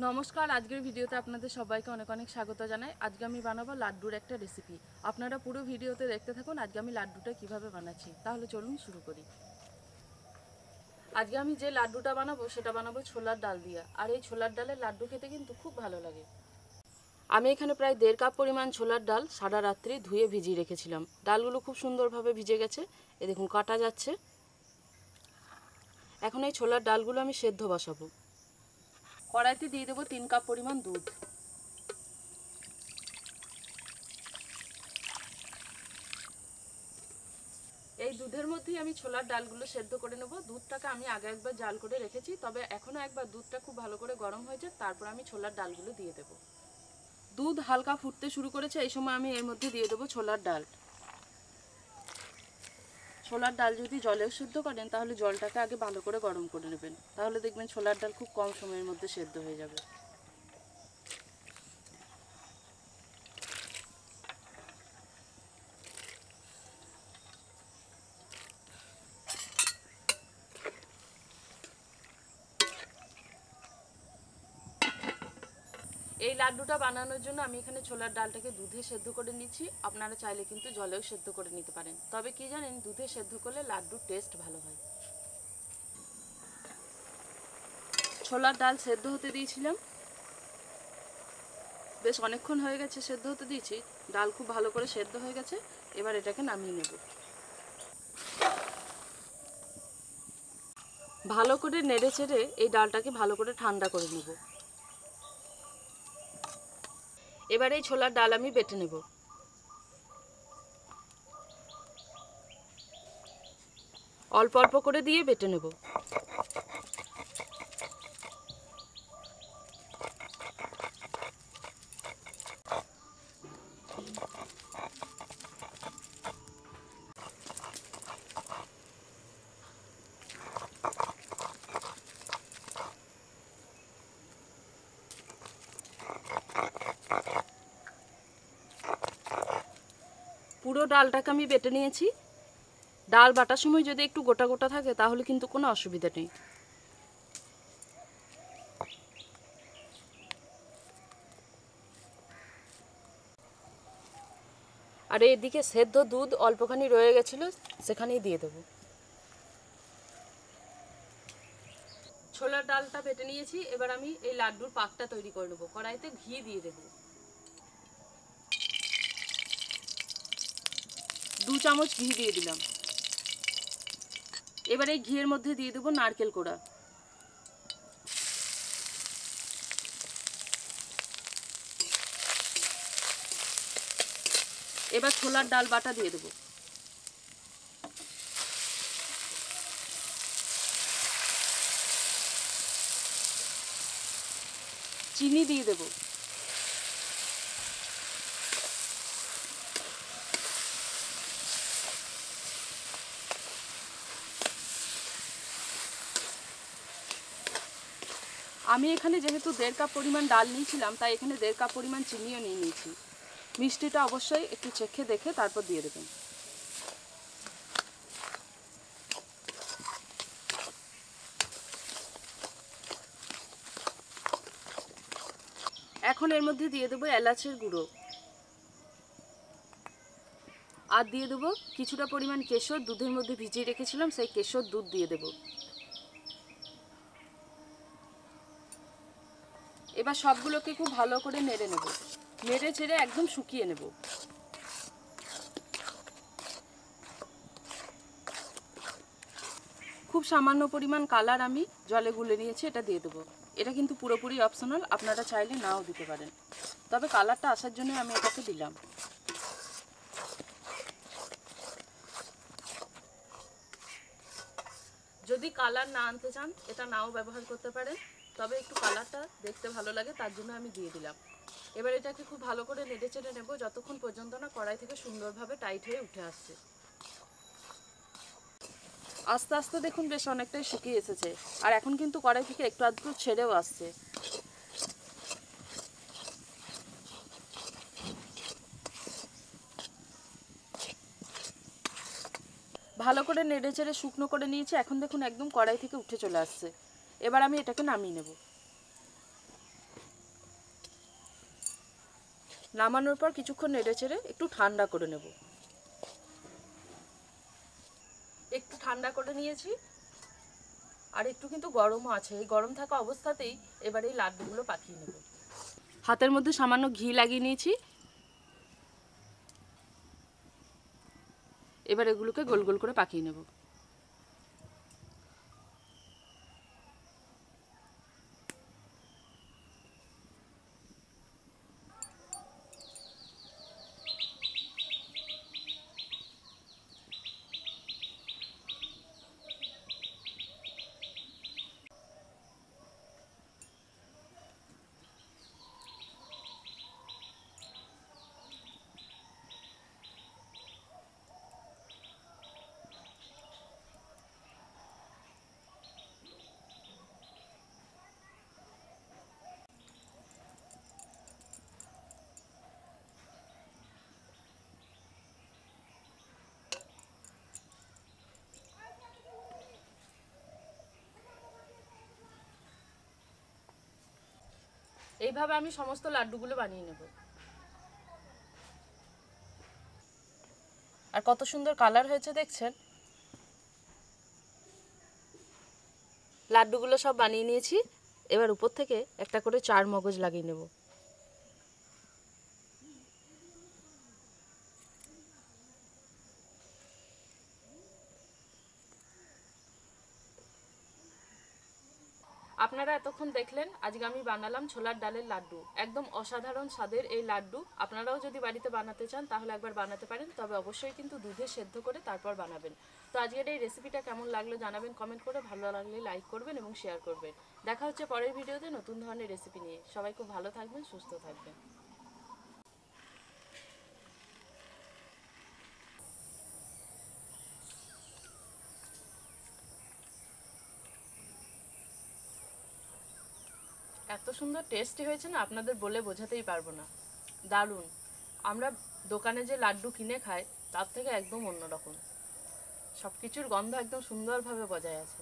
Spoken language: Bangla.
নমস্কার, আজকের ভিডিওতে আপনাদের সবাইকে অনেক অনেক স্বাগত জানাই। আজকে আমি বানাবো লাড্ডুর একটা রেসিপি। আপনারা পুরো ভিডিওতে দেখতে থাকুন আজকে আমি লাড্ডুটা কিভাবে বানাচ্ছি। তাহলে চলুন শুরু করি। আজকে আমি যে লাড্ডুটা বানাবো সেটা বানাবো ছোলার ডাল দিয়ে। আর এই ছোলার ডালের লাড্ডু খেতে কিন্তু খুব ভালো লাগে। আমি এখানে প্রায় 1.5 কাপ পরিমাণ ছোলার ডাল সারা রাত্রি ধুয়ে ভিজিয়ে রেখেছিলাম। ডালগুলো খুব সুন্দরভাবে ভিজে গেছে, এ দেখুন কাটা যাচ্ছে। এখন এই ছোলার ডালগুলো আমি সেদ্ধ বসাবো। কড়াইতে দিয়ে দেবো 3 কাপ পরিমাণ দুধ। এই দুধের মধ্যেই আমি ছোলার ডালগুলো সেদ্ধ করে নেব। দুধটাকে আমি আগে একবার জাল করে রেখেছি, তবে এখনও একবার দুধটা খুব ভালো করে গরম হয়েছে, তারপর আমি ছোলার ডালগুলো দিয়ে দেব। দুধ হালকা ফুটতে শুরু করেছে, এই সময় আমি এর মধ্যে দিয়ে দেবো ছোলার ডাল। ছোলার ডাল যদি জলেও সেদ্ধ করেন তাহলে জলটাকে আগে ভালো করে গরম করে নেবেন, তাহলে দেখবেন ছোলার ডাল খুব কম সময়ের মধ্যে সেদ্ধ হয়ে যাবে। এই লাড্ডুটা বানানোর জন্য আমি এখানে ছোলার ডালটাকে দুধে সেদ্ধ করে নিচ্ছি। আপনারা চাইলে কিন্তু জলেও সেদ্ধ করে নিতে পারেন, তবে কি জানেন, দুধে সেদ্ধ করলে লাড্ডুর টেস্ট ভালো হয়। ছোলার ডাল সেদ্ধ হতে দিয়েছিলাম, বেশ অনেকক্ষণ হয়ে গেছে সেদ্ধ হতে দিয়েছি। ডাল খুব ভালো করে সেদ্ধ হয়ে গেছে, এবার এটাকে নামিয়ে নেব। ভালো করে নেড়ে চেড়ে এই ডালটাকে ভালো করে ঠান্ডা করে নেব। এবার এই ছোলার ডাল আমি বেটে নেব। অল্প অল্প করে দিয়ে বেটে নেব। পুরো ডালটাকে আমি বেটে নিয়েছি। ডাল বাটার সময় যদি একটু গোটা গোটা থাকে তাহলে কিন্তু কোনো অসুবিধা নেই। আর এদিকে সেদ্ধ দুধ অল্পখানি রয়ে গেছিলো, সেখানেই দিয়ে দেবো। ছোলার ডালটা বেটে নিয়েছি, এবার আমি এই লাড্ডুর পাকটা তৈরি করে নেবো। কড়াইতে ঘি দিয়ে দেবো। 2 চামচ ঘি দিয়ে দিলাম। এবার এই ঘিয়ের মধ্যে দিয়ে দেবো নারকেল কোড়া। এবার ছোলার ডাল বাটা দিয়ে দেবো। চিনি দিয়ে দেবো। আমি এখানে যেহেতু 1.5 কাপ পরিমাণ ডাল নিয়েছিলাম, তাই এখানে 1.5 কাপ পরিমাণ চিনিও নিয়ে নিয়েছি। মিষ্টিটা অবশ্যই একটু চেখে দেখে তারপর দিয়ে দেবেন। এখন এর মধ্যে দিয়ে দেবো এলাচের গুঁড়ো, আর দিয়ে দেবো কিছুটা পরিমাণ কেশর। দুধের মধ্যে ভিজিয়ে রেখেছিলাম, সেই কেশর দুধ দিয়ে দেবো। এবার সবগুলোকে খুব ভালো করে নেড়ে নেব। নেড়ে ছেড়ে একদম শুকিয়ে নেব। খুব সামান্য পরিমাণ কালার আমি জলে গুলে নিয়েছি, এটা দিয়ে দেবো। এটা কিন্তু পুরোপুরি অপশনাল, আপনারা চাইলে নাও দিতে পারেন, তবে কালারটা আসার জন্য আমি এটাকে দিলাম। যদি কালার না আনতে চান এটা নাও ব্যবহার করতে পারেন, তবে একটু কালারটা দেখতে ভালো লাগে তার জন্য আমি দিয়ে দিলাম। এবার এটাকে খুব ভালো করে নেড়ে চেড়ে নেব যতক্ষণ পর্যন্ত না কড়াই থেকে সুন্দরভাবে টাইট হয়ে উঠে আসছে। আস্তে আস্তে দেখুন বেশ অনেকটাই শুকিয়ে এসেছে, আর এখন কিন্তু কড়াই থেকে একটু আধটু ছেড়েও আসছে। ভালো করে নেড়ে চেড়ে শুকনো করে নিয়েছি, এখন দেখুন একদম কড়াই থেকে উঠে চলে আসছে। এবার আমি এটাকে নামিয়ে নেব। নামানোর পর কিছুক্ষণ নেড়ে চেড়ে একটু ঠান্ডা করে নেব। একটু ঠান্ডা করে নিয়েছি, আর একটু কিন্তু গরমও আছে। এই গরম থাকা অবস্থাতেই এবারে এই লাড্ডুগুলো পাকিয়ে নেব। হাতের মধ্যে সামান্য ঘি লাগিয়ে নিয়েছি, এবার এগুলোকে গোল গোল করে পাকিয়ে নেব। এইভাবে আমি সমস্ত লাড্ডুগুলো বানিয়ে নেব। আর কত সুন্দর কালার হয়েছে দেখছেন। লাড্ডুগুলো সব বানিয়ে নিয়েছি, এবার উপর থেকে একটা করে চার মগজ লাগিয়ে নেব। আপনারা এতক্ষণ দেখলেন আজকে আমি বানালাম ছোলার ডালের লাড্ডু। একদম অসাধারণ স্বাদের এই লাড্ডু আপনারাও যদি বাড়িতে বানাতে চান তাহলে একবার বানাতে পারেন, তবে অবশ্যই কিন্তু দুধে সেদ্ধ করে তারপর বানাবেন। তো আজকের এই রেসিপিটা কেমন লাগলো জানাবেন কমেন্ট করে, ভালো লাগলে লাইক করবেন এবং শেয়ার করবেন। দেখা হচ্ছে পরের ভিডিওতে নতুন ধরনের রেসিপি নিয়ে। সবাই খুব ভালো থাকবেন, সুস্থ থাকবেন। এত সুন্দর টেস্টি হয়েছে না, আপনাদের বলে বোঝাতেই পারবো না। দারুণ। আমরা দোকানে যে লাড্ডু কিনে খাই তার থেকে একদম অন্যরকম। সব কিছুর গন্ধ একদম সুন্দরভাবে বজায় আছে।